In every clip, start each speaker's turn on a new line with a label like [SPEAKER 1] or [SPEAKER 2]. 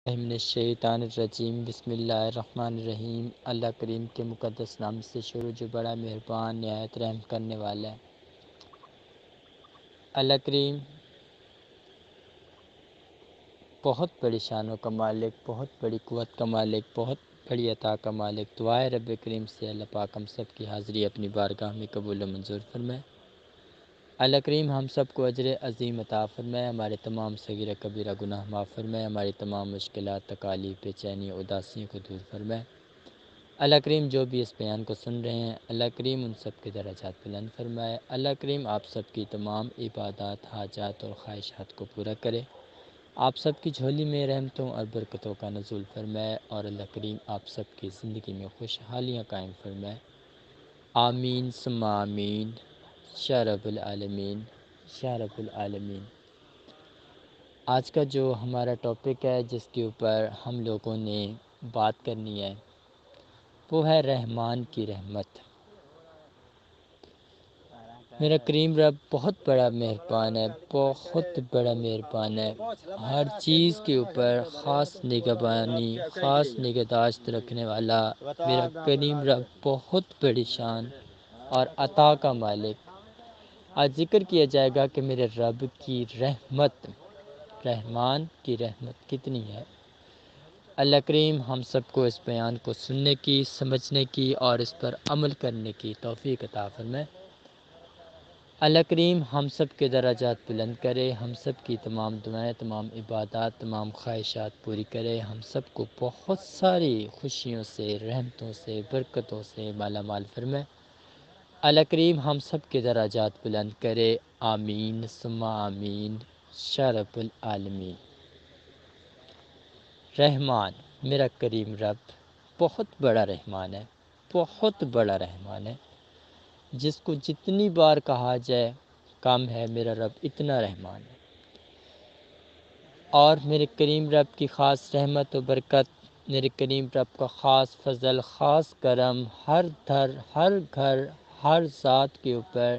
[SPEAKER 1] من الشیطان الرجیم بسم اللہ الرحمن الرحیم۔ اللہ کریم کے مقدس نام سے شروع جو بڑا مہربان نہایت رحم کرنے والا ہے۔ اللہ کریم بہت بڑی شانوں کا مالک، بہت بڑی قوت کا مالک، بہت بڑی عطا کا مالک۔ دعائے رب کریم سے اللہ پاک ہم سب کی حاضری اپنی بارگاہ میں قبول و منظور فرمائے۔ اللہ کریم ہم سب کو اجر عظیم عطا فرمائے، ہمارے تمام صغیرہ کبیرہ گناہ معاف فرمائے، ہماری تمام مشکلات، تکالیف، بے چینی، اداسیوں کو دور فرمائے۔ اللہ کریم جو بھی اس بیان کو سن رہے ہیں، اللہ کریم ان سب کے درجات بلند فرمائے۔ اللہ کریم آپ سب کی تمام عبادات، حاجات اور خواہشات کو پورا کرے، آپ سب کی جھولی میں رحمتوں اور برکتوں کا نزول فرمائے، اور اللہ کریم آپ سب کی زندگی میں خوشحالیاں قائم فرمائے۔ آمین ثم آمین یا رب العالمین یا رب العالمین۔ آج کا جو ہمارا ٹاپک ہے جس کے اوپر ہم لوگوں نے بات کرنی ہے وہ ہے رحمان کی رحمت۔ میرا کریم رب بہت بڑا مہربان ہے، بہت بڑا مہربان ہے، ہر چیز کے اوپر خاص نگہبانی، خاص نگہداشت رکھنے والا میرا کریم رب بہت بڑی شان اور عطا کا مالک۔ آج ذکر کیا جائے گا کہ میرے رب کی رحمت، رحمان کی رحمت کتنی ہے۔ اللہ کریم ہم سب کو اس بیان کو سننے کی، سمجھنے کی اور اس پر عمل کرنے کی توفیق عطا فرمائے۔ اللہ کریم ہم سب کے درجات بلند کرے، ہم سب کی تمام دعائیں، تمام عبادات، تمام خواہشات پوری کرے، ہم سب کو بہت ساری خوشیوں سے، رحمتوں سے، برکتوں سے مالا مال فرمائے۔ اللہ کریم ہم سب کے درجات بلند کرے، آمین ثم آمین یا رب العالمین۔ رحمان، میرا کریم رب بہت بڑا رحمان ہے، بہت بڑا رحمان ہے، جس کو جتنی بار کہا جائے کم ہے۔ میرا رب اتنا رحمان ہے، اور میرے کریم رب کی خاص رحمت و برکت، میرے کریم رب کا خاص فضل، خاص کرم ہر ہر گھر، ہر ذات کے اوپر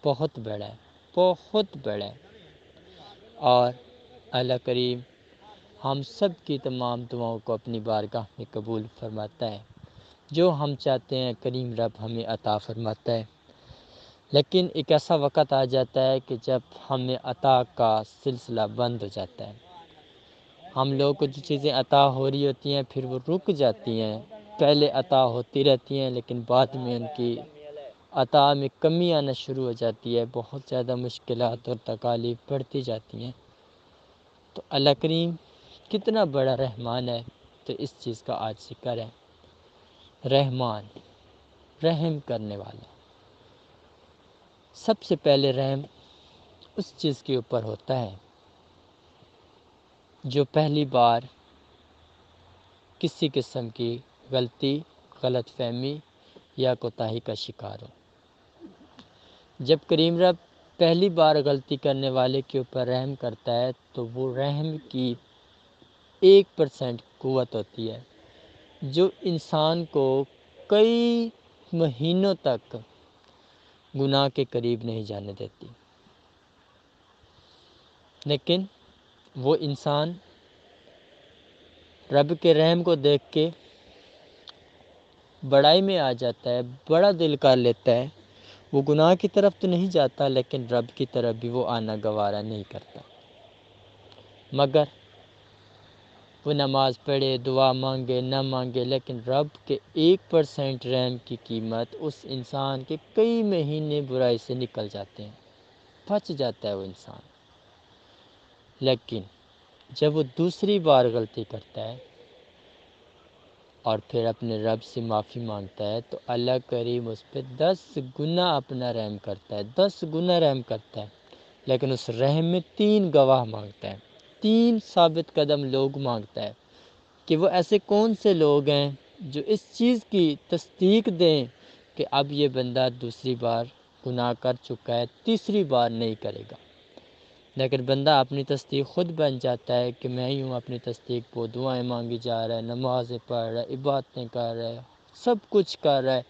[SPEAKER 1] بہت بڑا ہے، بہت بڑا ہے۔ اور اللہ کریم ہم سب کی تمام دعاؤں کو اپنی بارگاہ میں قبول فرماتا ہے۔ جو ہم چاہتے ہیں کریم رب ہمیں عطا فرماتا ہے، لیکن ایک ایسا وقت آ جاتا ہے کہ جب ہمیں عطا کا سلسلہ بند ہو جاتا ہے۔ ہم لوگوں کو جو چیزیں عطا ہو رہی ہوتی ہیں پھر وہ رک جاتی ہیں، پہلے عطا ہوتی رہتی ہیں لیکن بعد میں ان کی عطا میں کمی آنا شروع ہو جاتی ہے، بہت زیادہ مشکلات اور تکالیف بڑھتی جاتی ہیں۔ تو اللہ کریم کتنا بڑا رحمان ہے، تو اس چیز کا آج ذکر ہے۔ رحمان، رحم کرنے والا۔ سب سے پہلے رحم اس چیز کے اوپر ہوتا ہے جو پہلی بار کسی قسم کی غلطی، غلط فہمی یا کوتاہی کا شکار ہو۔ جب کریم رب پہلی بار غلطی کرنے والے کے اوپر رحم کرتا ہے تو وہ رحم کی 1% قوت ہوتی ہے جو انسان کو کئی مہینوں تک گناہ کے قریب نہیں جانے دیتی۔ لیکن وہ انسان رب کے رحم کو دیکھ کے بڑائی میں آ جاتا ہے، بڑا دل کر لیتا ہے، وہ گناہ کی طرف تو نہیں جاتا لیکن رب کی طرف بھی وہ آنا گوارا نہیں کرتا، مگر وہ نماز پڑھے، دعا مانگے نہ مانگے، لیکن رب کے 1% رحم کی قیمت اس انسان کے کئی مہینے برائی سے نکل جاتے ہیں، بچ جاتا ہے وہ انسان۔ لیکن جب وہ دوسری بار غلطی کرتا ہے اور پھر اپنے رب سے معافی مانگتا ہے تو اللہ کریم اس پہ 10 گنا اپنا رحم کرتا ہے، 10 گنا رحم کرتا ہے، لیکن اس رحم میں 3 گواہ مانگتا ہے، 3 ثابت قدم لوگ مانگتا ہے کہ وہ ایسے کون سے لوگ ہیں جو اس چیز کی تصدیق دیں کہ اب یہ بندہ دوسری بار گناہ کر چکا ہے، تیسری بار نہیں کرے گا۔ لیکن بندہ اپنی تصدیق خود بن جاتا ہے کہ میں ہی ہوں اپنی تصدیق، وہ دعائیں مانگی جا رہا ہے، نمازیں پڑھ رہا ہے، عبادتیں کر رہا ہے، سب کچھ کر رہا ہے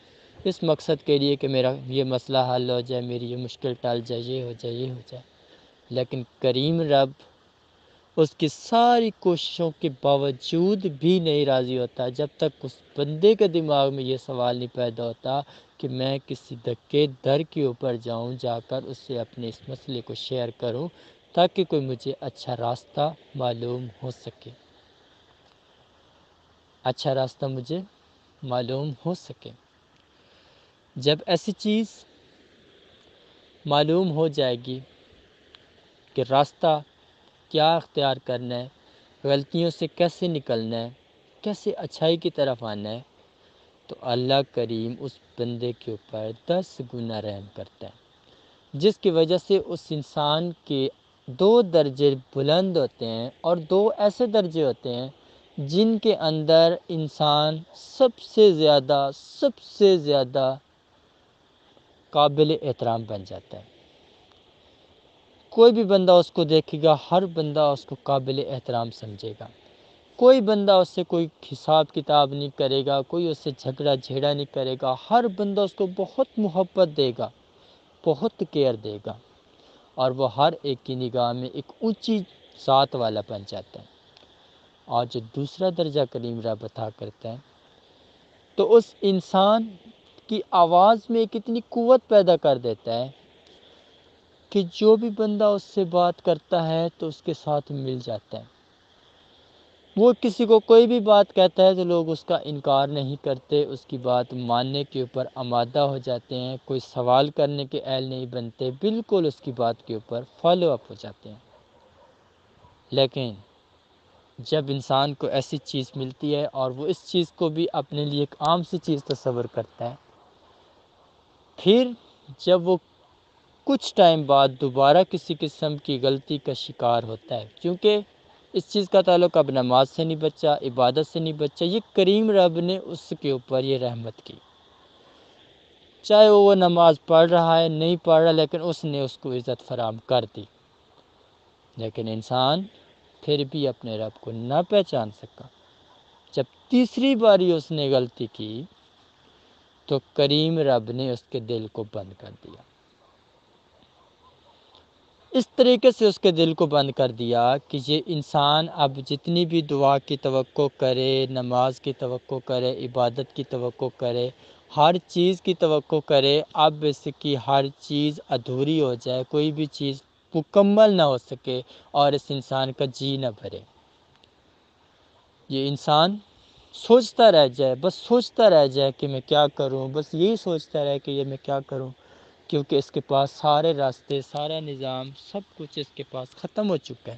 [SPEAKER 1] اس مقصد کے لیے کہ میرا یہ مسئلہ حل ہو جائے، میری یہ مشکل ٹل جائے، یہ ہو جائے، یہ ہو جائے۔ لیکن کریم رب اس کی ساری کوششوں کے باوجود بھی نہیں راضی ہوتا، جب تک اس بندے کے دماغ میں یہ سوال نہیں پیدا ہوتا کہ میں کسی دھکے در کے اوپر جاؤں، جا کر اس سے اپنے اس مسئلے کو شیئر کروں تاکہ کوئی مجھے اچھا راستہ معلوم ہو سکے، اچھا راستہ مجھے معلوم ہو سکے۔ جب ایسی چیز معلوم ہو جائے گی کہ راستہ کیا اختیار کرنا ہے، غلطیوں سے کیسے نکلنا ہے، کیسے اچھائی کی طرف آنا ہے، تو اللہ کریم اس بندے کے اوپر 10 گنا رحم کرتا ہے، جس کی وجہ سے اس انسان کے 2 درجے بلند ہوتے ہیں، اور 2 ایسے درجے ہوتے ہیں جن کے اندر انسان سب سے زیادہ قابل احترام بن جاتا ہے۔ کوئی بھی بندہ اس کو دیکھے گا، ہر بندہ اس کو قابل احترام سمجھے گا، کوئی بندہ اس سے کوئی حساب کتاب نہیں کرے گا، کوئی اس سے جھگڑا جھیڑا نہیں کرے گا، ہر بندہ اس کو بہت محبت دے گا، بہت کیئر دے گا، اور وہ ہر ایک کی نگاہ میں ایک اونچی ذات والا بن جاتا ہے۔ اور جو دوسرا درجہ کریم رب عطا کرتا ہے تو اس انسان کی آواز میں ایک اتنی قوت پیدا کر دیتا ہے کہ جو بھی بندہ اس سے بات کرتا ہے تو اس کے ساتھ مل جاتا ہے۔ وہ کسی کو کوئی بھی بات کہتا ہے تو لوگ اس کا انکار نہیں کرتے، اس کی بات ماننے کے اوپر آمادہ ہو جاتے ہیں، کوئی سوال کرنے کے اہل نہیں بنتے، بالکل اس کی بات کے اوپر فالو اپ ہو جاتے ہیں۔ لیکن جب انسان کو ایسی چیز ملتی ہے اور وہ اس چیز کو بھی اپنے لیے ایک عام سی چیز تصور کرتا ہے، پھر جب وہ کچھ ٹائم بعد دوبارہ کسی قسم کی غلطی کا شکار ہوتا ہے، کیونکہ اس چیز کا تعلق اب نماز سے نہیں بچا، عبادت سے نہیں بچا، یہ کریم رب نے اس کے اوپر یہ رحمت کی، چاہے وہ نماز پڑھ رہا ہے نہیں پڑھ رہا، لیکن اس نے اس کو عزت فراہم کر دی، لیکن انسان پھر بھی اپنے رب کو نہ پہچان سکا۔ جب تیسری باری اس نے غلطی کی تو کریم رب نے اس کے دل کو بند کر دیا، اس طریقے سے اس کے دل کو بند کر دیا کہ یہ انسان اب جتنی بھی دعا کی توقع کرے، نماز کی توقع کرے، عبادت کی توقع کرے، ہر چیز کی توقع کرے، اب اس کی ہر چیز ادھوری ہو جائے، کوئی بھی چیز مکمل نہ ہو سکے اور اس انسان کا جی نہ بھرے۔ یہ انسان سوچتا رہ جائے، بس سوچتا رہ جائے کہ میں کیا کروں، بس یہی سوچتا رہے کہ یہ میں کیا کروں، کیونکہ اس کے پاس سارے راستے، سارا نظام، سب کچھ اس کے پاس ختم ہو چکا ہے۔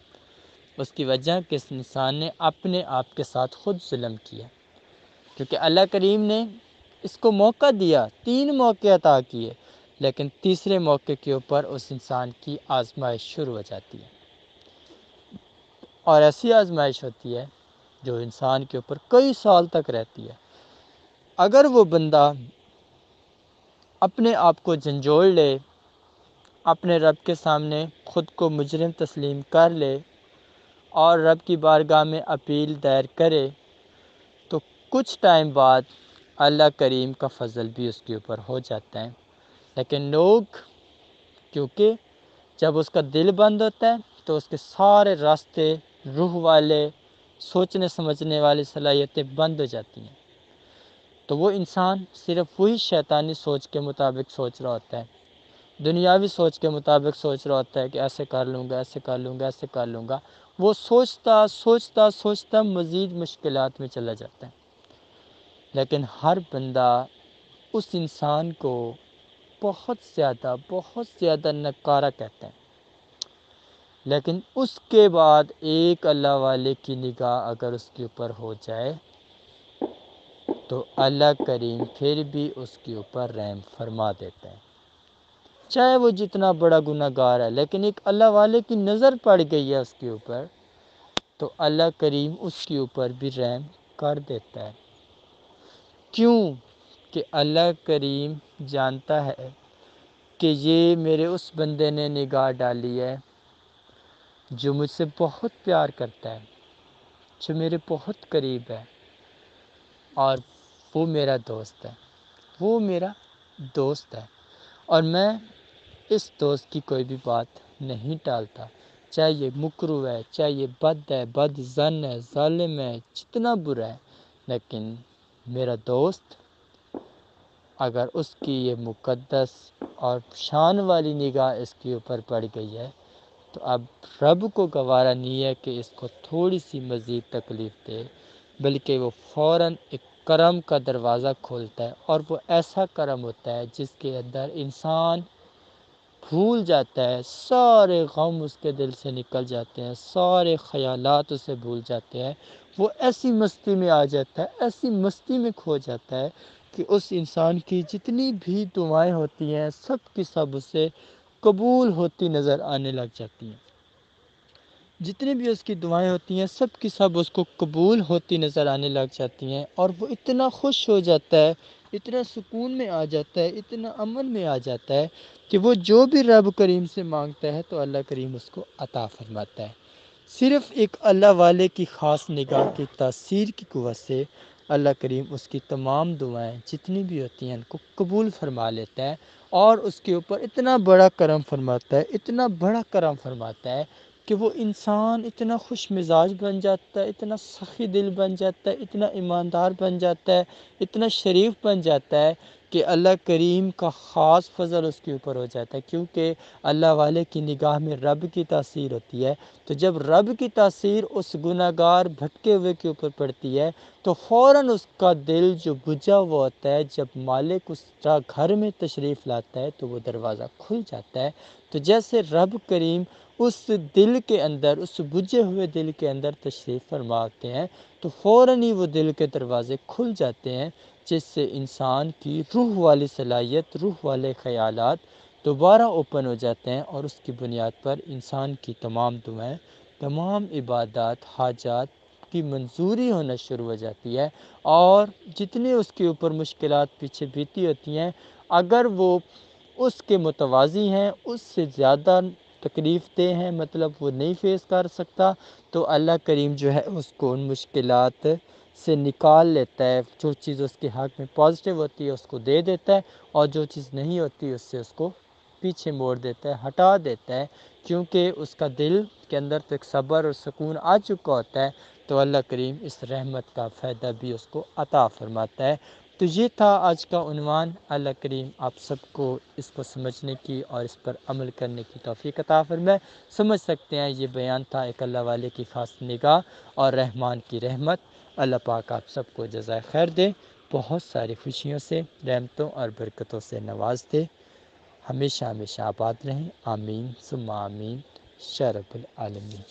[SPEAKER 1] اس کی وجہ کہ اس انسان نے اپنے آپ کے ساتھ خود ظلم کیا، کیونکہ اللہ کریم نے اس کو موقع دیا، 3 موقع عطا کیے، لیکن تیسرے موقع کے اوپر اس انسان کی آزمائش شروع ہو جاتی ہے، اور ایسی آزمائش ہوتی ہے جو انسان کے اوپر کئی سال تک رہتی ہے۔ اگر وہ بندہ اپنے آپ کو جھنجھوڑ لے، اپنے رب کے سامنے خود کو مجرم تسلیم کر لے اور رب کی بارگاہ میں اپیل دائر کرے، تو کچھ ٹائم بعد اللہ کریم کا فضل بھی اس کے اوپر ہو جاتا ہے۔ لیکن لوگ، کیونکہ جب اس کا دل بند ہوتا ہے تو اس کے سارے راستے، روح والے، سوچنے سمجھنے والی صلاحیتیں بند ہو جاتی ہیں، تو وہ انسان صرف وہی شیطانی سوچ کے مطابق سوچ رہا ہوتا ہے، دنیاوی سوچ کے مطابق سوچ رہا ہوتا ہے کہ ایسے کر لوں گا، ایسے کر لوں گا، ایسے کر لوں گا۔ وہ سوچتا مزید مشکلات میں چلا جاتا ہے۔ لیکن ہر بندہ اس انسان کو بہت زیادہ نکارہ کہتا ہے، لیکن اس کے بعد ایک اللہ والے کی نگاہ اگر اس کے اوپر ہو جائے تو اللہ کریم پھر بھی اس کے اوپر رحم فرما دیتا ہے، چاہے وہ جتنا بڑا گناہ گار ہے، لیکن ایک اللہ والے کی نظر پڑ گئی ہے اس کے اوپر تو اللہ کریم اس کے اوپر بھی رحم کر دیتا ہے۔ کیوں کہ اللہ کریم جانتا ہے کہ یہ میرے اس بندے نے نگاہ ڈالی ہے جو مجھ سے بہت پیار کرتا ہے، جو میرے بہت قریب ہے، اور وہ میرا دوست ہے، وہ میرا دوست ہے، اور میں اس دوست کی کوئی بھی بات نہیں ٹالتا، چاہے یہ مکروہ ہے، چاہے یہ بد ہے، بد ظن ہے، ظالم ہے، جتنا برا ہے، لیکن میرا دوست اگر اس کی یہ مقدس اور شان والی نگاہ اس کے اوپر پڑ گئی ہے تو اب رب کو گوارا نہیں ہے کہ اس کو تھوڑی سی مزید تکلیف دے، بلکہ وہ فوراً ایک کرم کا دروازہ کھولتا ہے، اور وہ ایسا کرم ہوتا ہے جس کے اندر انسان بھول جاتا ہے، سارے غم اس کے دل سے نکل جاتے ہیں، سارے خیالات اسے بھول جاتے ہیں، وہ ایسی مستی میں آ جاتا ہے، ایسی مستی میں کھو جاتا ہے کہ اس انسان کی جتنی بھی دعائیں ہوتی ہیں سب کی سب اسے قبول ہوتی نظر آنے لگ جاتی ہیں، جتنی بھی اس کی دعائیں ہوتی ہیں سب کی سب اس کو قبول ہوتی نظر آنے لگ جاتی ہیں، اور وہ اتنا خوش ہو جاتا ہے، اتنا سکون میں آ جاتا ہے، اتنا امن میں آ جاتا ہے کہ وہ جو بھی رب کریم سے مانگتا ہے تو اللہ کریم اس کو عطا فرماتا ہے۔ صرف ایک اللہ والے کی خاص نگاہ کی تاثیر کی قوت سے اللہ کریم اس کی تمام دعائیں جتنی بھی ہوتی ہیں ان کو قبول فرما لیتا ہے، اور اس کے اوپر اتنا بڑا کرم فرماتا ہے، اتنا بڑا کرم فرماتا ہے کہ وہ انسان اتنا خوش مزاج بن جاتا ہے، اتنا سخی دل بن جاتا ہے، اتنا ایماندار بن جاتا ہے، اتنا شریف بن جاتا ہے کہ اللہ کریم کا خاص فضل اس کے اوپر ہو جاتا ہے، کیونکہ اللہ والے کی نگاہ میں رب کی تاثیر ہوتی ہے۔ تو جب رب کی تاثیر اس گناہ گار بھٹکے ہوئے کے اوپر پڑتی ہے تو فوراً اس کا دل جو بجھا ہوا ہوتا ہے، جب مالک اس کا گھر میں تشریف لاتا ہے تو وہ دروازہ کھل جاتا ہے۔ تو جیسے رب کریم اس دل کے اندر، اس بجھے ہوئے دل کے اندر تشریف فرماتے ہیں تو فوراً ہی وہ دل کے دروازے کھل جاتے ہیں، جس سے انسان کی روح والی صلاحیت، روح والے خیالات دوبارہ اوپن ہو جاتے ہیں، اور اس کی بنیاد پر انسان کی تمام دعائیں، تمام عبادات، حاجات کی منظوری ہونا شروع ہو جاتی ہے، اور جتنی اس کے اوپر مشکلات پیچھے بیتی ہوتی ہیں اگر وہ اس کے متوازی ہیں، اس سے زیادہ تکلیف دہ ہیں، مطلب وہ نہیں فیس کر سکتا، تو اللہ کریم جو ہے اس کو ان مشکلات سے نکال لیتا ہے، جو چیز اس کے حق میں پازیٹیو ہوتی ہے اس کو دے دیتا ہے، اور جو چیز نہیں ہوتی اس سے اس کو پیچھے موڑ دیتا ہے، ہٹا دیتا ہے، کیونکہ اس کا دل کے اندر تو ایک صبر اور سکون آ چکا ہوتا ہے، تو اللہ کریم اس رحمت کا فائدہ بھی اس کو عطا فرماتا ہے۔ تو یہ تھا آج کا عنوان۔ اللہ کریم آپ سب کو اس کو سمجھنے کی اور اس پر عمل کرنے کی توفیق عطا فرمائے۔ سمجھ سکتے ہیں یہ بیان تھا ایک اللہ والے کی خاص نگاہ اور رحمان کی رحمت۔ اللہ پاک آپ سب کو جزائے خیر دے، بہت ساری خوشیوں سے، رحمتوں اور برکتوں سے نواز دے، ہمیشہ ہمیشہ آباد رہیں، آمین ثم آمین، یا رب العالمین۔